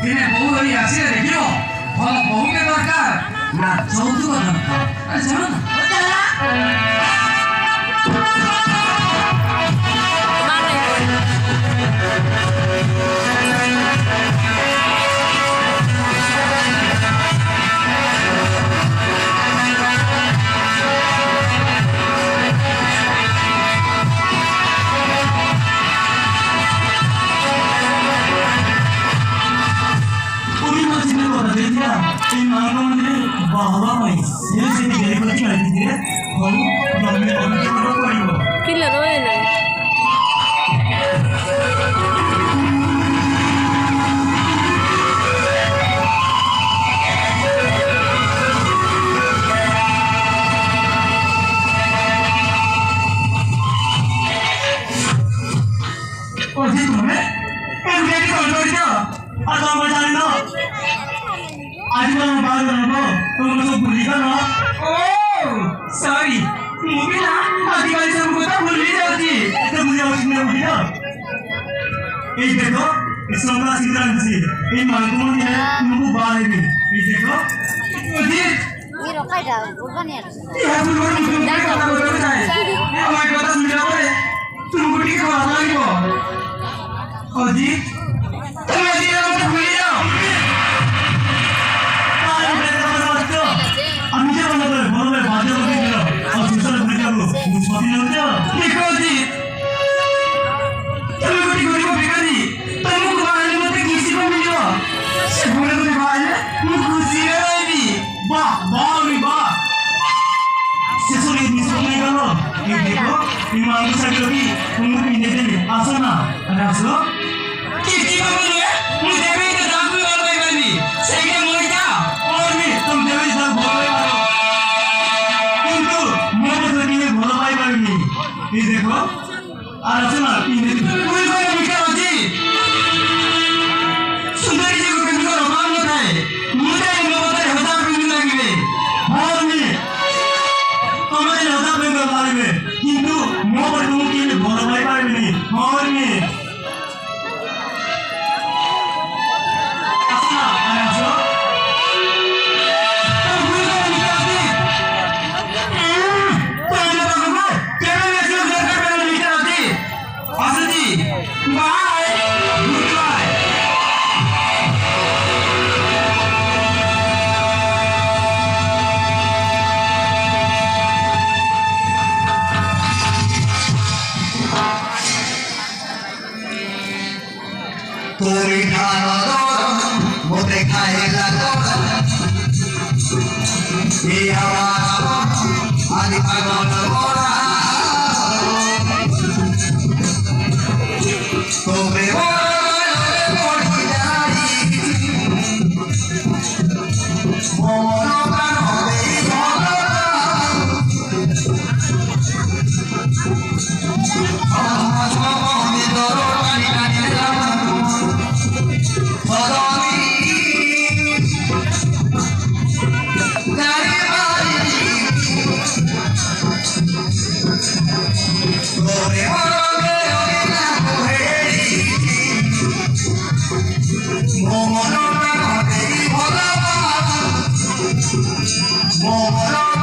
দিনে বউ হয়ে আসিলে দেখিও ভাল বহুকে দরকার না যৌতুক দরকার। আরে জানো না Killer oil. सॉरी मुझे ना आदिवासी सबको तो भूल ही जाती है तो मुझे उसमें भूल जाओ ये देखो इस नंबर सिंगल सी ये मालूम है तुमको बाल में ये देखो मुझे ये रोका जाओ बुलवानी है ये बुलवानी मुझे क्या करना होता है हमारे को तो सुनना पड़े तुमको ठीक है आना ही को अजी तुम अजी ना मत भूल जाओ देखो आलोचना सुंदरी जी को कभी को रोमान न थाए मुझे इन लोगों से होता प्रेमी लगे और मैं तुम्हारे होता प्रेमी बारे में किंतु मैं पर तुम के लिए बोल भाई बारे में और मैं Turi khano doron, mote khae la doron. Ye hawa adi pagon mora. Tobe mori jai. Mono kan hobe mono. Mono